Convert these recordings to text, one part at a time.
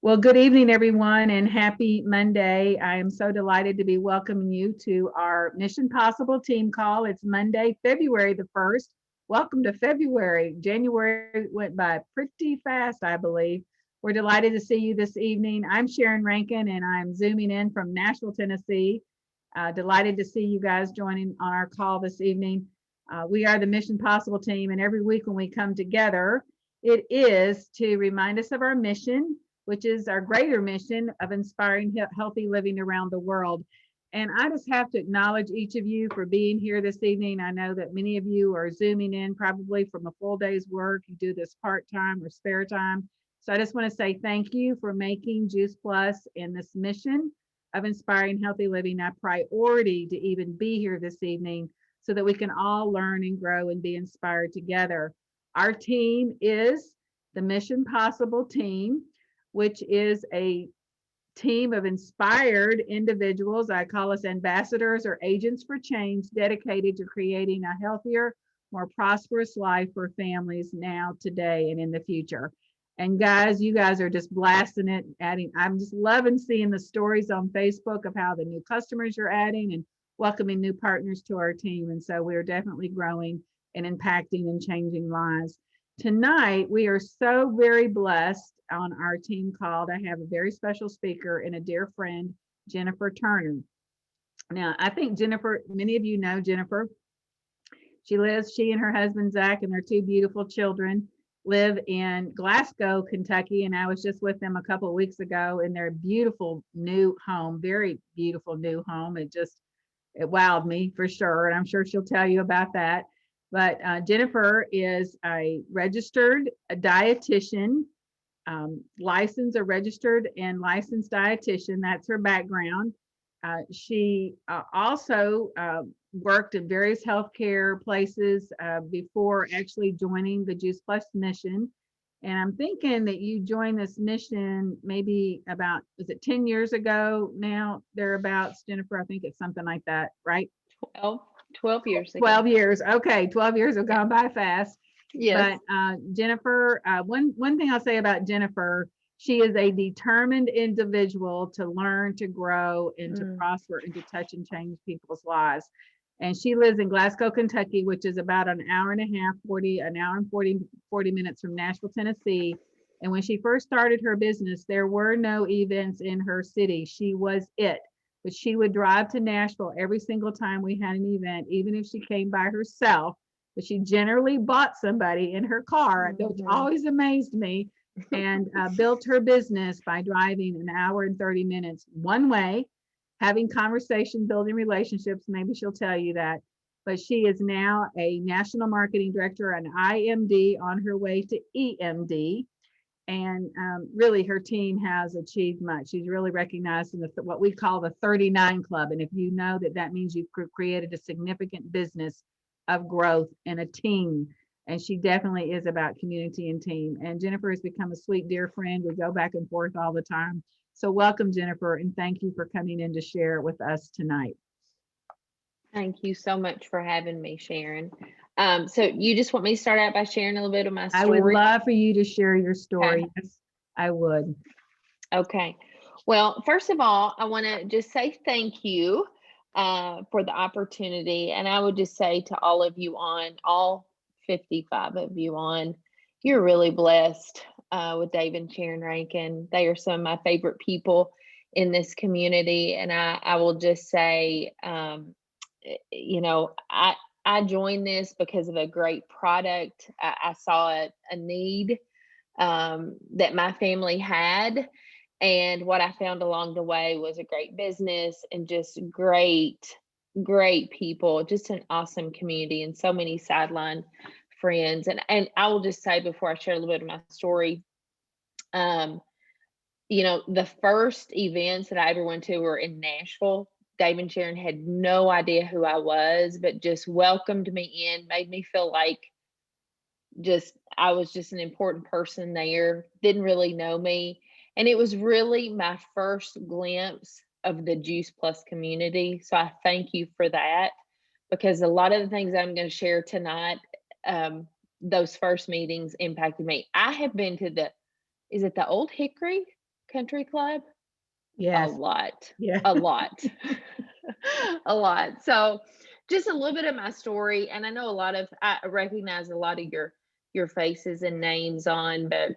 Well, good evening, everyone, and happy Monday. I am so delighted to be welcoming you to our Mission Possible team call. It's Monday, February the 1st. Welcome to February. January went by pretty fast, I believe. We're delighted to see you this evening. I'm Sharon Rankin, and I'm zooming in from Nashville, Tennessee. Delighted to see you guys joining on our call this evening. We are the Mission Possible team, and every week when we come together, it is to remind us of our mission, which is our greater mission of inspiring healthy living around the world. And I just have to acknowledge each of you for being here this evening. I know that many of you are zooming in probably from a full day's work. You do this part-time or spare time. So I just want to say thank you for making Juice Plus and this mission of inspiring healthy living a priority to even be here this evening so that we can all learn and grow and be inspired together. Our team is the Mission Possible team, which is a team of inspired individuals. I call us ambassadors or agents for change, dedicated to creating a healthier, more prosperous life for families now, today, and in the future. And guys, you guys are just blasting it, adding. I'm just loving seeing the stories on Facebook of how the new customers you're adding and welcoming new partners to our team. And so we're definitely growing and impacting and changing lives. Tonight, we are so very blessed on our team call to have a very special speaker and a dear friend, Jennifer Turner. Now, I think Jennifer, many of you know Jennifer. She and her husband, Zach, and their two beautiful children live in Glasgow, Kentucky. And I was just with them a couple of weeks ago in their beautiful new home, very beautiful new home. It wowed me for sure. And I'm sure she'll tell you about that. But Jennifer is a registered dietitian, licensed, a registered and licensed dietitian. That's her background. She also worked in various healthcare places before actually joining the Juice Plus mission. And I'm thinking that you joined this mission maybe about, is it 10 years ago now, thereabouts, Jennifer? I think it's something like that, right? 12 years ago. 12 years. Okay, 12 years have gone by fast. Yes. But Jennifer, one thing I'll say about Jennifer, she is a determined individual to learn, to grow, and to prosper, and to touch and change people's lives. And she lives in Glasgow, Kentucky, which is about an hour and a half, 40 minutes from Nashville, Tennessee. And when she first started her business, there were no events in her city. She was it. But she would drive to Nashville every single time we had an event, even if she came by herself. But she generally bought somebody in her car, which always amazed me, and built her business by driving an hour and 30 minutes one way, having conversation, building relationships. Maybe she'll tell you that. But she is now a national marketing director, an IMD, on her way to EMD. And really, her team has achieved much. She's really recognized in what we call the 39 Club. And if you know that, that means you've created a significant business of growth and a team. And she definitely is about community and team. And Jennifer has become a sweet, dear friend. We go back and forth all the time. So welcome, Jennifer, and thank you for coming in to share with us tonight. Thank you so much for having me, Sharon. So you just want me to start out by sharing a little bit of my story? I would love for you to share your story. Okay. Yes, I would. Okay. Well, first of all, I want to just say thank you for the opportunity. And I would just say to all of you on, all 55 of you on, you're really blessed with Dave and Sharon Rankin. They are some of my favorite people in this community. And I will just say, I joined this because of a great product. I saw a need that my family had. And what I found along the way was a great business and just great people, just an awesome community and so many sideline friends. And I will just say before I share a little bit of my story, the first events that I ever went to were in Nashville. Dave and Sharon had no idea who I was, but just welcomed me in, made me feel like I was just an important person there, didn't really know me. And it was really my first glimpse of the Juice Plus community. So I thank you for that, because a lot of the things I'm going to share tonight, those first meetings impacted me. I have been to is it the Old Hickory country club? A Yes. lot, Yeah. a lot, a lot. So just a little bit of my story, and I know I recognize a lot of your faces and names on, but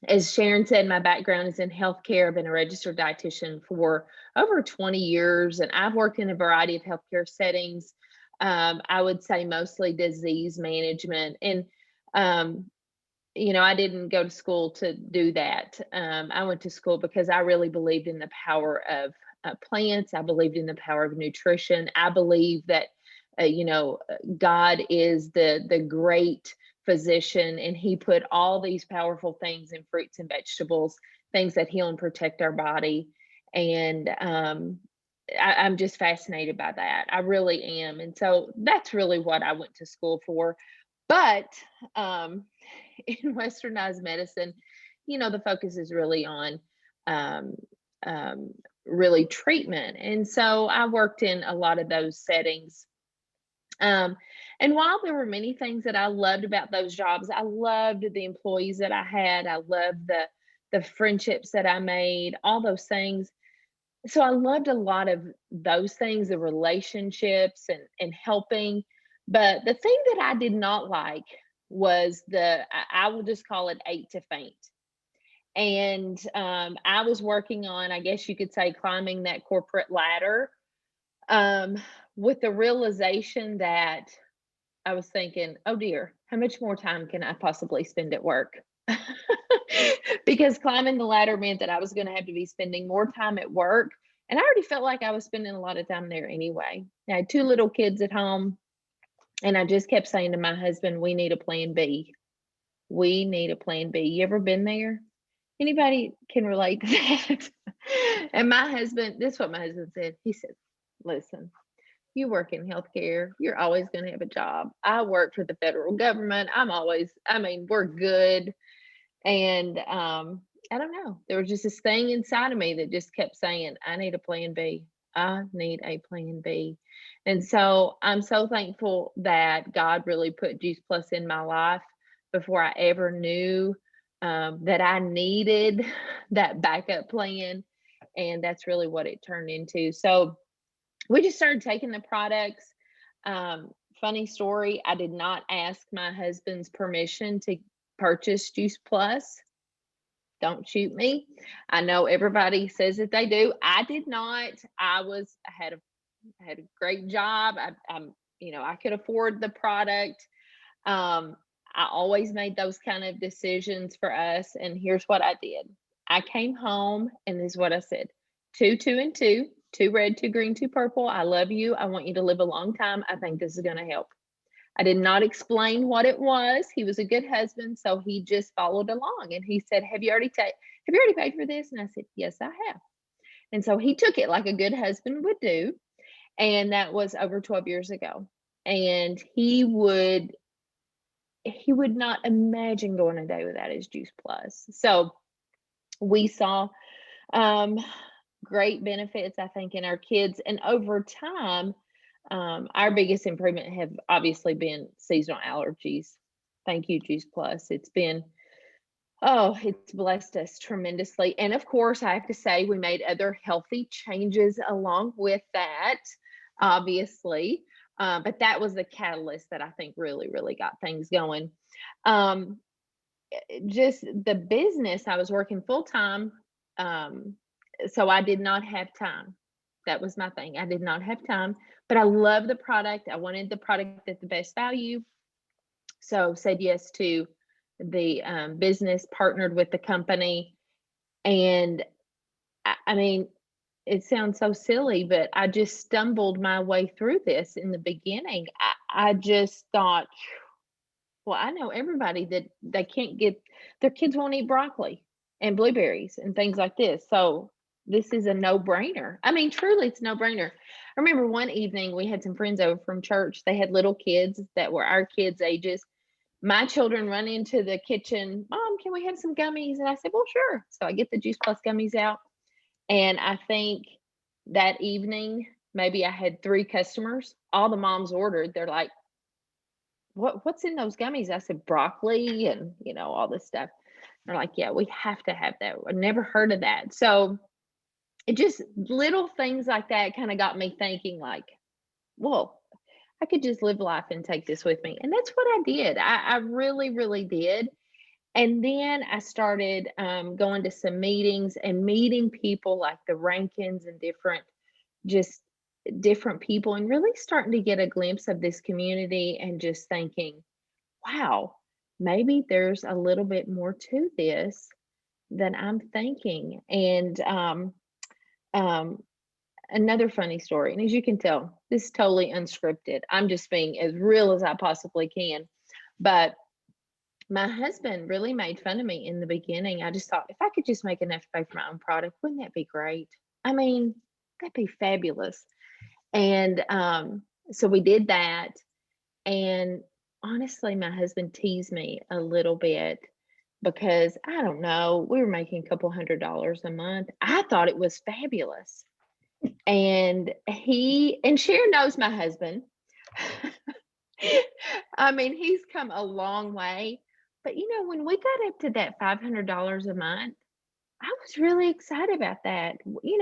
as Sharon said, my background is in healthcare. I've been a registered dietitian for over 20 years, and I've worked in a variety of healthcare settings. I would say mostly disease management. And, um, I didn't go to school to do that. I went to school because I really believed in the power of plants. I believed in the power of nutrition. I believe that, God is the great physician, and He put all these powerful things in fruits and vegetables, things that heal and protect our body. And I'm just fascinated by that. I really am. And so that's really what I went to school for. But um, in westernized medicine, the focus is really on um, um, really treatment. And so I worked in a lot of those settings. Um, and while there were many things that I loved about those jobs, I loved the employees that I had. I loved the friendships that I made, all those things. So I loved a lot of those things, the relationships and helping. But the thing that I did not like was I will just call it eight to faint. And I was working on, I guess you could say, climbing that corporate ladder, um, with the realization that I was thinking, oh dear, how much more time can I possibly spend at work? Because climbing the ladder meant that I was going to have to be spending more time at work. And I already felt like I was spending a lot of time there anyway. I had two little kids at home, and I just kept saying to my husband, we need a plan B. We need a plan B. You ever been there? Anybody can relate to that? And my husband, this is what my husband said. He said, listen, you work in healthcare, you're always going to have a job. I work for the federal government. We're good. And I don't know. There was just this thing inside of me that just kept saying, I need a plan B. I need a plan B. And so I'm so thankful that God really put Juice Plus in my life before I ever knew that I needed that backup plan. And that's really what it turned into. So we just started taking the products. Funny story, I did not ask my husband's permission to purchase Juice Plus. Don't shoot me. I know everybody says that they do. I did not. I had a great job. I could afford the product. Um, I always made those kind of decisions for us. And here's what I did. I came home, and this is what I said: two, two, and two, two red, two green, two purple. I love you. I want you to live a long time. I think this is going to help. I did not explain what it was. He was a good husband, so he just followed along. And he said, Have you already paid for this?" And I said, "Yes, I have." And so he took it like a good husband would do. And that was over 12 years ago. And he would not imagine going a day without his Juice Plus. So we saw um, great benefits, I think, in our kids. And over time, our biggest improvement have obviously been seasonal allergies. Thank you, Juice Plus. It's blessed us tremendously. And of course, I have to say, we made other healthy changes along with that, obviously. But that was the catalyst that I think really, really got things going. Um, just the business, I was working full time. Um, so I did not have time. That was my thing. I did not have time, but I love the product. I wanted the product at the best value. So said yes to the business, partnered with the company. And I mean, it sounds so silly, but I just stumbled my way through this in the beginning. I just thought, well, I know everybody that they can't get their kids won't eat broccoli and blueberries and things like this. So this is a no-brainer. I mean, truly, it's a no-brainer. I remember one evening we had some friends over from church. They had little kids that were our kids' ages. My children run into the kitchen, "Mom, can we have some gummies?" And I said, "Well, sure." So I get the Juice Plus gummies out. And I think that evening, maybe I had 3 customers. All the moms ordered. They're like, what's in those gummies?" I said, "Broccoli and, all this stuff." They're like, yeah, we have to have that. I never heard of that. So it just little things like that kind of got me thinking like, whoa, I could just live life and take this with me. And that's what I did. I really, really did. And then I started going to some meetings and meeting people like the Rankins and just different people, and really starting to get a glimpse of this community and just thinking, wow, maybe there's a little bit more to this than I'm thinking. And um, another funny story, and as you can tell, this is totally unscripted. I'm just being as real as I possibly can. But my husband really made fun of me in the beginning. I just thought if I could just make enough to pay for my own product, wouldn't that be great? I mean, that'd be fabulous. And so we did that. And honestly, my husband teased me a little bit because I don't know, we were making a couple $100 a month. I thought it was fabulous. And Sharon knows my husband. I mean, he's come a long way. But when we got up to that $500 a month, I was really excited about that. We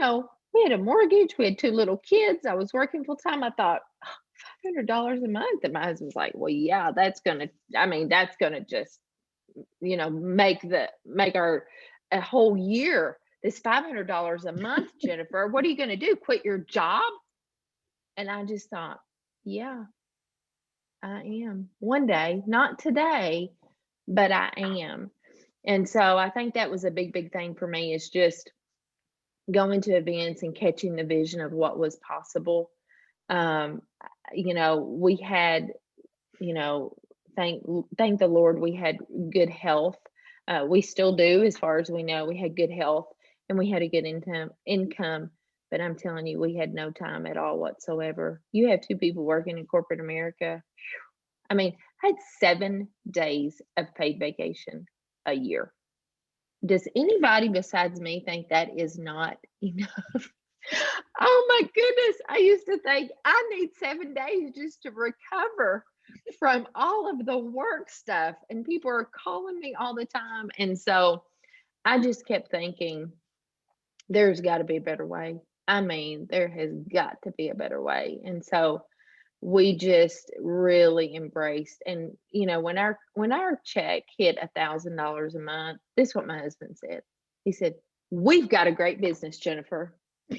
had a mortgage, we had two little kids. I was working full time. I thought, "Oh, $500 a month." And my husband's like, well, yeah, that's gonna just, make our a whole year. This $500 a month, Jennifer, what are you gonna do? Quit your job? And I just thought, yeah, I am. One day, not today, but I am. And so I think that was a big, big thing for me is just going to events and catching the vision of what was possible. Um, we had, you know, thank the Lord we had good health. We still do, as far as we know. We had good health and we had a good income. But I'm telling you, we had no time at all whatsoever. You have two people working in corporate America. I mean, I had 7 days of paid vacation a year. Does anybody besides me think that is not enough? Oh my goodness. I used to think I need 7 days just to recover from all of the work stuff. And people are calling me all the time. And so I just kept thinking, there's got to be a better way. I mean, there has got to be a better way. And so we just really embraced. And when our check hit $1,000 a month, this is what my husband said. He said, we've got a great business, Jennifer.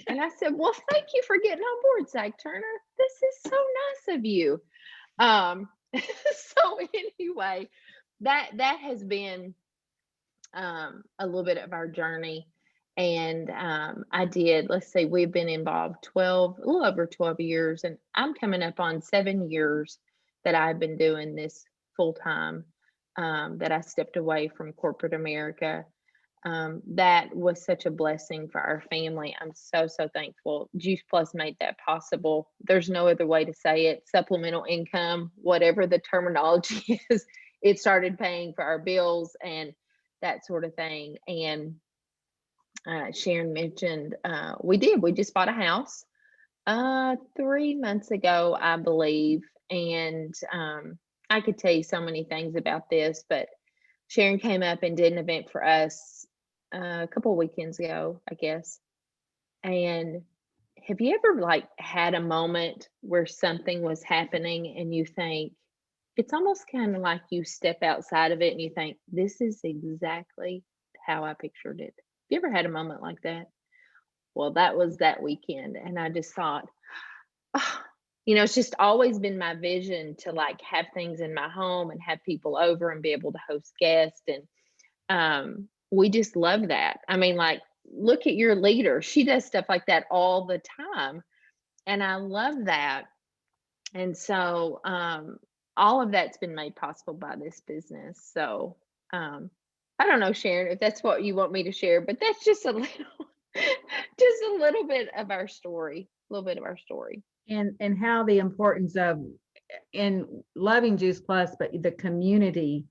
And I said, well, thank you for getting on board, Zach Turner. This is so nice of you. So anyway, that has been a little bit of our journey. And let's say we've been involved a little over 12 years, and I'm coming up on 7 years that I've been doing this full time, that I stepped away from corporate America. That was such a blessing for our family. I'm so, so thankful. Juice Plus made that possible. There's no other way to say it. Supplemental income, whatever the terminology is, it started paying for our bills and that sort of thing. And Sharon mentioned we just bought a house 3 months ago, I believe. And I could tell you so many things about this, but Sharon came up and did an event for us a couple of weekends ago, I guess. And have you ever had a moment where something was happening and you think it's almost kind of like you step outside of it and you think, this is exactly how I pictured it? You ever had a moment like that? Well, that was that weekend. And I just thought, oh, it's just always been my vision to have things in my home and have people over and be able to host guests. And we just love that. I mean, look at your leader. She does stuff like that all the time. And I love that. And so all of that's been made possible by this business. So I don't know, Sharon, if that's what you want me to share, but that's just a little just a little bit of our story, a little bit of our story. And how the importance of in loving Juice Plus, but the community,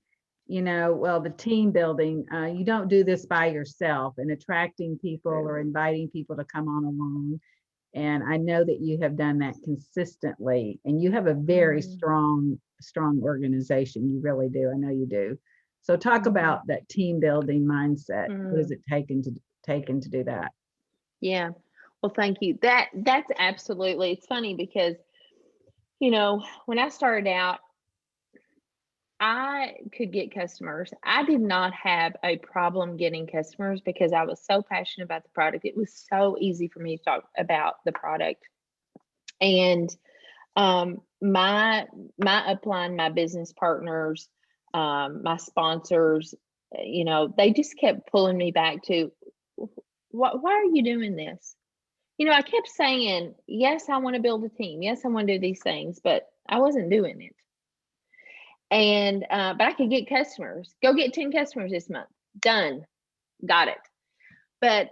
the team building, you don't do this by yourself, and attracting people or inviting people to come on along. And I know that you have done that consistently, and you have a very strong organization. You really do. I know you do. So talk Mhm. about that team building mindset. What Mm. is it taken to do that? Yeah. Well, thank you. That's absolutely. It's funny because, when I started out, I could get customers. I did not have a problem getting customers because I was so passionate about the product. It was so easy for me to talk about the product. And my upline, my business partners, my sponsors, they just kept pulling me back to, why are you doing this? I kept saying, yes, I want to build a team. Yes, I want to do these things, but I wasn't doing it. And but I could get customers. Go get 10 customers this month. Done. Got it. But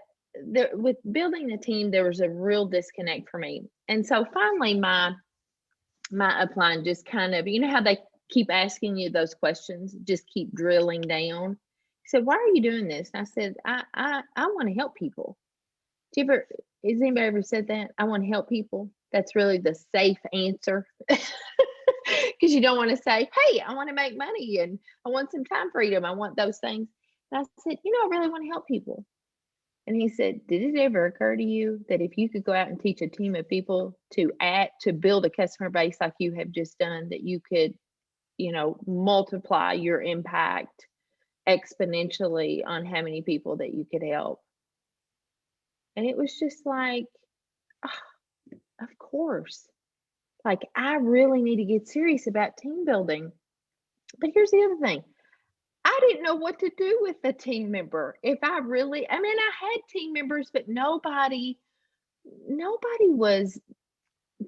with building a team, there was a real disconnect for me. And so finally my upline just kind of, how they keep asking you those questions, just keep drilling down. He said, "Why are you doing this?" And I said, I want to help people. Do you ever has anybody ever said that? I want to help people. That's really the safe answer. Because you don't want to say, "Hey, I want to make money and I want some time freedom. I want those things." And I said, I really want to help people. And he said, "Did it ever occur to you that if you could go out and teach a team of people to build a customer base like you have just done, that you could, multiply your impact exponentially on how many people that you could help?" And it was just like, "Oh, of course. Like, I really need to get serious about team building." But here's the other thing. I didn't know what to do with the team member. If I really, I mean, I had team members, but nobody was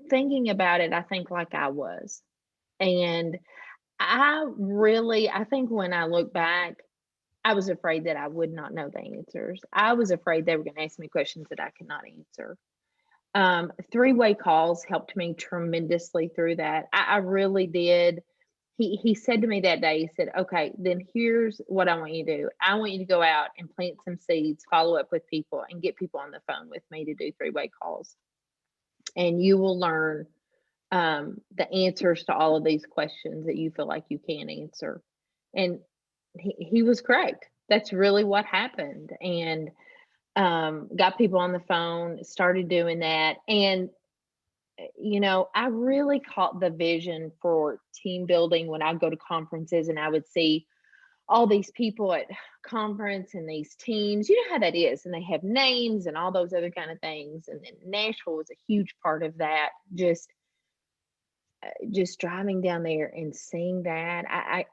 thinking about it, I think, like I was. And I think when I look back, I was afraid that I would not know the answers. I was afraid they were going to ask me questions that I could not answer. Three-way calls helped me tremendously through that. I really did. He said to me that day, he said, "Okay, then here's what I want you to do. I want you to go out and plant some seeds, follow up with people, and get people on the phone with me to do three-way calls. And you will learn the answers to all of these questions that you feel like you can't answer." And he was correct. That's really what happened. And got people on the phone, started doing that. And I really caught the vision for team building when I go to conferences and I would see all these people at conference and these teams. You know how that is, and they have names and all those other kind of things. And then Nashville was a huge part of that. Just driving down there and seeing that. I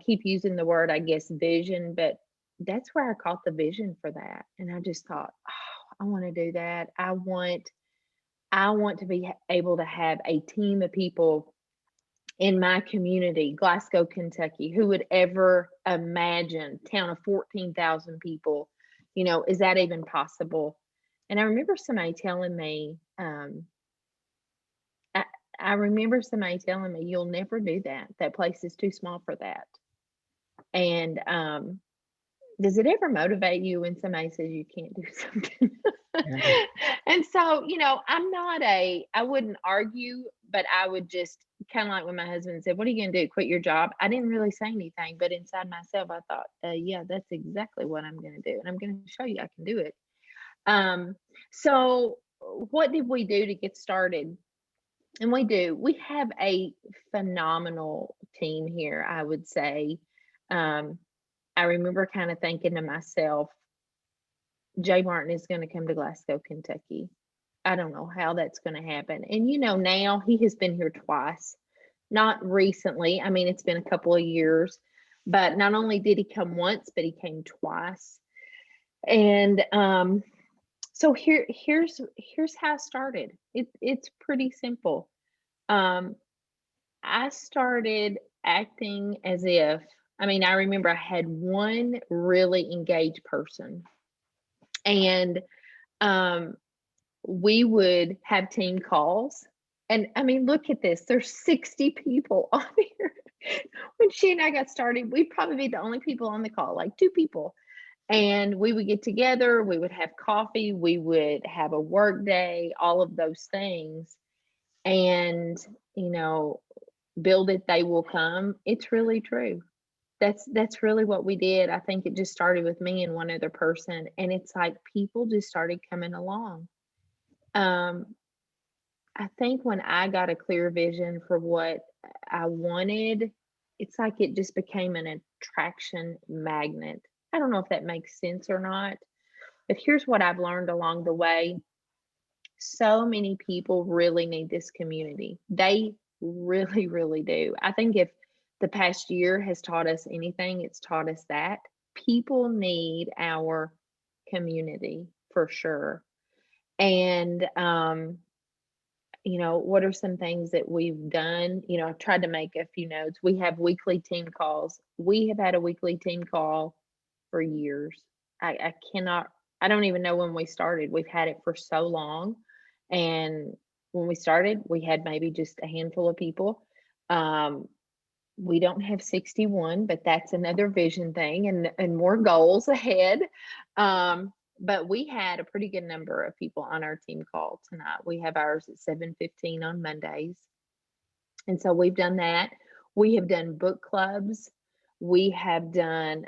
keep using the word, I guess, vision, but that's where I caught the vision for that. And I just thought, oh, I want to do that. I want to be able to have a team of people in my community, Glasgow, Kentucky. Who would ever imagine town of 14,000 people? Is that even possible? And I remember somebody telling me, I, I remember somebody telling me, "You'll never do that. That place is too small for that." And does it ever motivate you when somebody says you can't do something? Yeah. And so, I wouldn't argue, but I would just kind of like when my husband said, "What are you going to do? Quit your job?" I didn't really say anything, but inside myself, I thought, yeah, that's exactly what I'm going to do. And I'm going to show you I can do it. Um, so, what did we do to get started? And we do. We have a phenomenal team here, I would say. Um, I remember kind of thinking to myself, Jay Martin is going to come to Glasgow, Kentucky. I don't know how that's going to happen. And now he has been here twice, not recently. I mean, it's been a couple of years, but not only did he come once, but he came twice. And so here's how I started. It's pretty simple. Um, I started acting as if, I mean, I remember I had one really engaged person, and um, we would have team calls. And I mean, look at this, there's 60 people on here. When she and I got started, we'd probably be the only people on the call, like two people. And we would get together, we would have coffee, we would have a work day, all of those things. And, you know, build it, they will come. It's really true. That's really what we did. I think it just started with me and one other person, and it's like people just started coming along. Um, I think when I got a clear vision for what I wanted, it's like it just became an attraction magnet. I don't know if that makes sense or not, but here's what I've learned along the way. So many people really need this community. They really, really do. I think if the past year has taught us anything, it's taught us that people need our community for sure. And what are some things that we've done? I've tried to make a few notes. We have weekly team calls. We have had a weekly team call for years. I cannot, I don't even know when we started. We've had it for so long. And when we started, we had maybe just a handful of people. Um, we don't have 61, but that's another vision thing and more goals ahead. But we had a pretty good number of people on our team call tonight. We have ours at 7:15 on Mondays. And so we've done that. We have done book clubs. We have done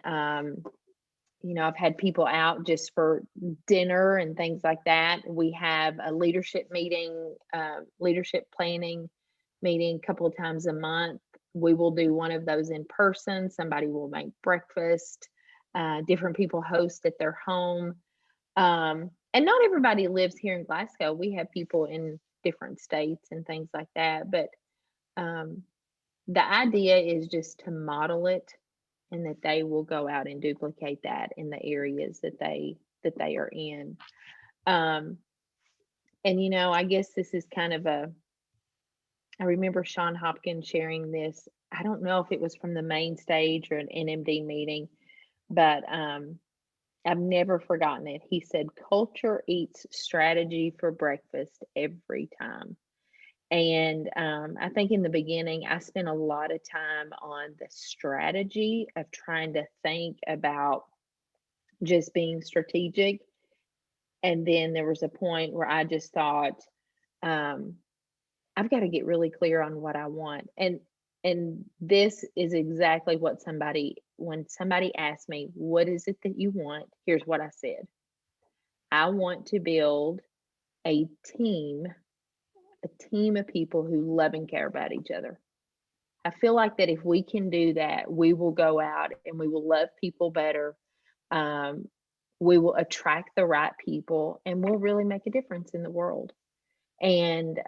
I've had people out just for dinner and things like that. We have a leadership meeting, leadership planning meeting a couple of times a month. We will do one of those in person. Somebody will make breakfast. Different people host at their home. And not everybody lives here in Glasgow. We have people in different states and things like that. But um, the idea is just to model it and that they will go out and duplicate that in the areas that they are in. Um, and I guess this is kind of I remember Sean Hopkins sharing this. I don't know if it was from the main stage or an NMD meeting, but I've never forgotten it. He said, culture eats strategy for breakfast every time. And I think in the beginning, I spent a lot of time on the strategy of trying to think about just being strategic. And then there was a point where I just thought, um, I've got to get really clear on what I want. And this is exactly what when somebody asked me, what is it that you want? Here's what I said. I want to build a team, a team of people who love and care about each other. I feel like that if we can do that, we will go out and we will love people better. Um, we will attract the right people and we'll really make a difference in the world. And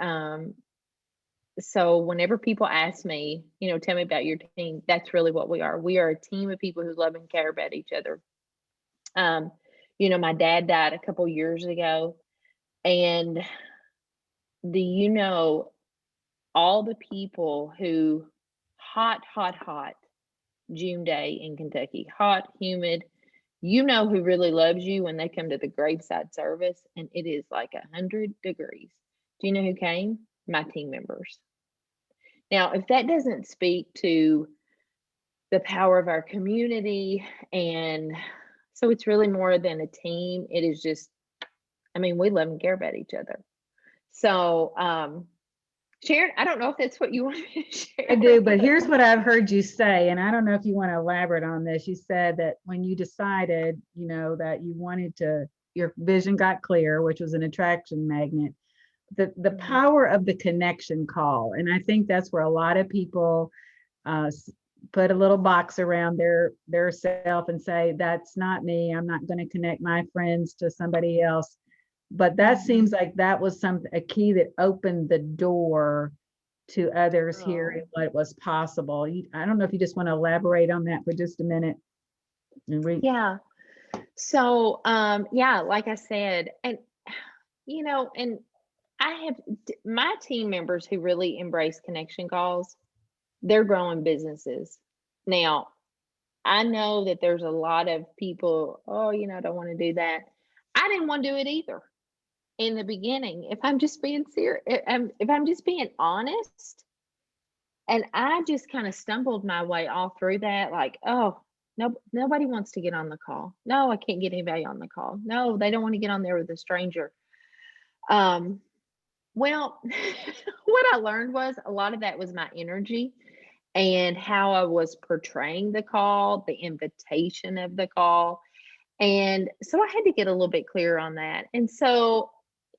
so whenever people ask me, tell me about your team, that's really what we are. We are a team of people who love and care about each other. Um, my dad died a couple years ago, and do you know all the people who hot June day in Kentucky, hot, humid, who really loves you when they come to the graveside service and it is like 100 degrees. Do you know who came? My team members. Now, if that doesn't speak to the power of our community, and so it's really more than a team, it is just, we love and care about each other. So, Sharon, I don't know if that's what you want to share. I do, but here's what I've heard you say, and I don't know if you want to elaborate on this. You said that when you decided, that you wanted your vision got clear, which was an attraction magnet, the power of the connection call. And I think that's where a lot of people put a little box around their self and say, that's not me. I'm not going to connect my friends to somebody else. But that seems like that was a key that opened the door to others hearing what was possible. I don't know if you just want to elaborate on that for just a minute. Yeah. So, like I said, and and I have my team members who really embrace connection calls, they're growing businesses. Now, I know that there's a lot of people, I don't want to do that. I didn't want to do it either in the beginning. If I'm just being serious, if I'm just being honest, and I just kind of stumbled my way all through that, like, oh, no, nobody wants to get on the call. No, I can't get anybody on the call. No, they don't want to get on there with a stranger. Well, what I learned was a lot of that was my energy. and how I was portraying the call, the invitation of the call. And so I had to get a little bit clearer on that. And so,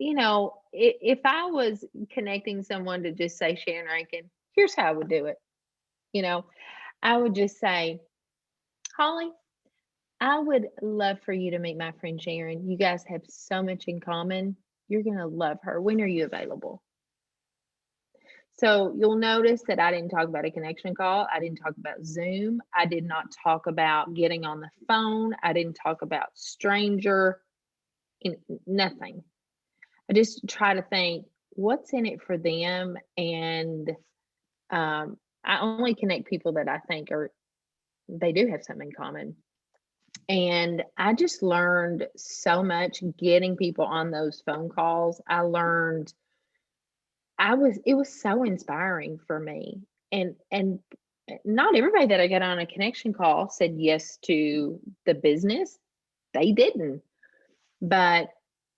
if I was connecting someone to just say Sharon Rankin, here's how I would do it. You know, I would just say, Holly, I would love for you to meet my friend Sharon. You guys have so much in common. You're going to love her. When are you available? So you'll notice that I didn't talk about a connection call. I didn't talk about Zoom. I did not talk about getting on the phone. I didn't talk about stranger, nothing. I just try to think what's in it for them. And I only connect people that I think they do have something in common. And I just learned so much getting people on those phone calls. It was so inspiring for me. And not everybody that I got on a connection call said yes to the business. They didn't. But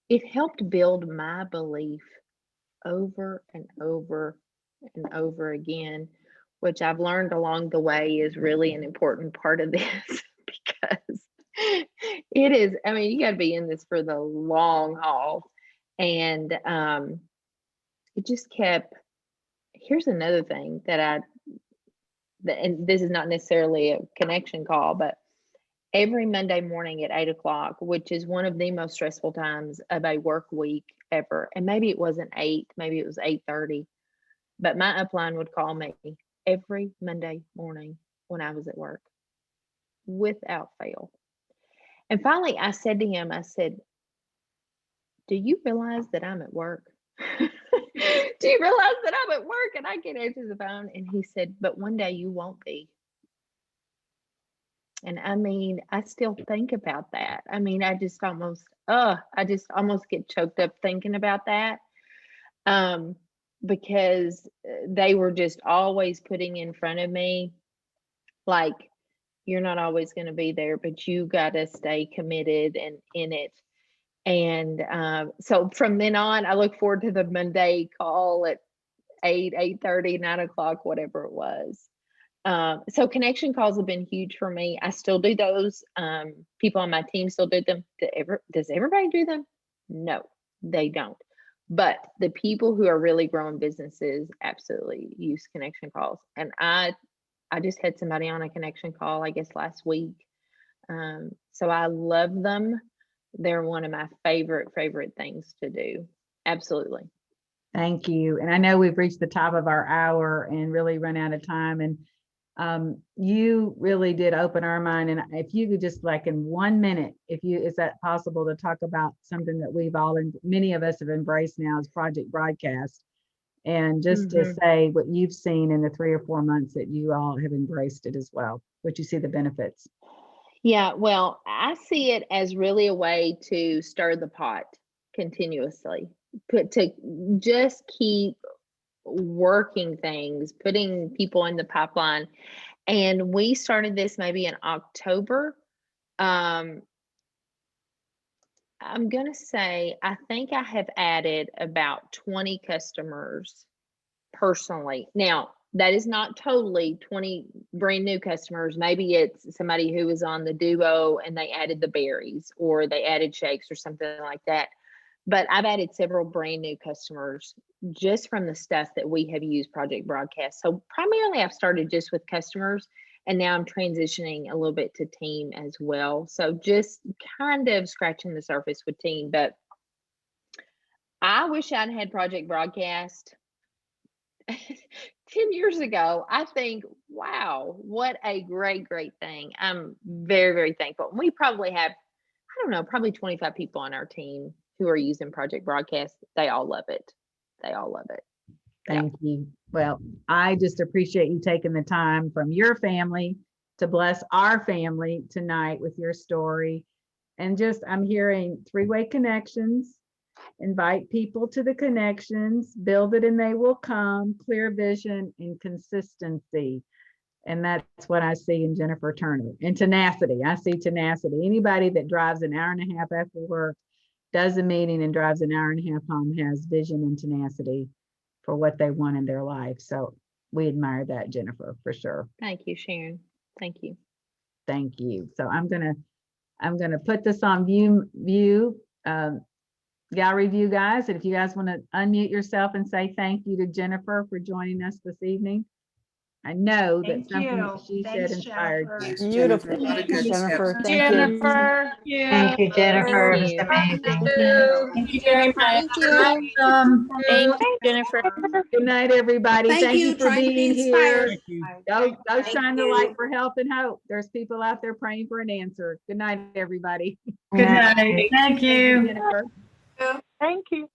it helped build my belief over and over and over again, which I've learned along the way is really an important part of this because it is, I mean, you got to be in this for the long haul. And it just kept, here's another thing and this is not necessarily a connection call, but every Monday morning at 8 o'clock, which is one of the most stressful times of a work week ever. And maybe it wasn't 8, maybe it was 8:30, but my upline would call me every Monday morning when I was at work without fail. And finally, I said to him, I said, do you realize that I'm at work? Do you realize that I'm at work and I can't answer the phone? And he said, but one day you won't be. And I mean, I still think about that. I mean, I just almost get choked up thinking about that. Because they were just always putting in front of me, like, you're not always going to be there, but you got to stay committed and in it. And so from then on, I look forward to the Monday call at 8:30, 9 o'clock, whatever it was. So connection calls have been huge for me. I still do those. People on my team still do them. Does everybody do them? No, they don't. But the people who are really growing businesses absolutely use connection calls. And I just had somebody on a connection call, I guess last week. So I love them. They're one of my favorite things to do. Absolutely. Thank you. And I know we've reached the top of our hour and really run out of time. And you really did open our mind. And if you could just, like, in 1 minute, is that possible to talk about something that many of us have embraced now as Project Broadcast, and just to say what you've seen in the 3 or 4 months that you all have embraced it as well, what you see the benefits. Yeah, well, I see it as really a way to stir the pot continuously, to just keep working things, putting people in the pipeline. And we started this maybe in October. I'm going to say, I think I have added about 20 customers personally. Now, that is not totally 20 brand new customers. Maybe it's somebody who was on the duo and they added the berries or they added shakes or something like that. But I've added several brand new customers just from the stuff that we have used Project Broadcast. So primarily I've started just with customers, and now I'm transitioning a little bit to team as well. So just kind of scratching the surface with team. But I wish I'd had Project Broadcast 10 years ago. I think, wow, what a great thing. I'm very thankful. We probably have, I don't know, probably 25 people on our team who are using Project Broadcast. They all love it. Thank you. Well, I just appreciate you taking the time from your family to bless our family tonight with your story. And just, I'm hearing 3-way connections. Invite people to the connections, build it and they will come, clear vision and consistency. And that's what I see in Jennifer Turner. And tenacity. I see tenacity. Anybody that drives an hour and a half after work, does a meeting and drives an hour and a half home, has vision and tenacity for what they want in their life. So we admire that, Jennifer, for sure. Thank you, Sharon. Thank you. Thank you. So I'm gonna put this on view gallery view, guys. And if you guys want to unmute yourself and say thank you to Jennifer for joining us this evening. I know that Thank something you. that she Thanks, said inspired Jennifer. you. Thanks, Beautiful, Jennifer. A lot of good Jennifer. stuff. Thank you. Jennifer. Thank you, Jennifer. It was you. amazing. Thank you, Jennifer. Thank you. Thanks, Jennifer. Good night, everybody. Thank Thank you. you for Trying to be being here. inspired. Go Thank shine the you. light for health and hope. There's people out there praying for an answer. Good night, everybody. Good night. Thank Thank you, Jennifer. Thank you.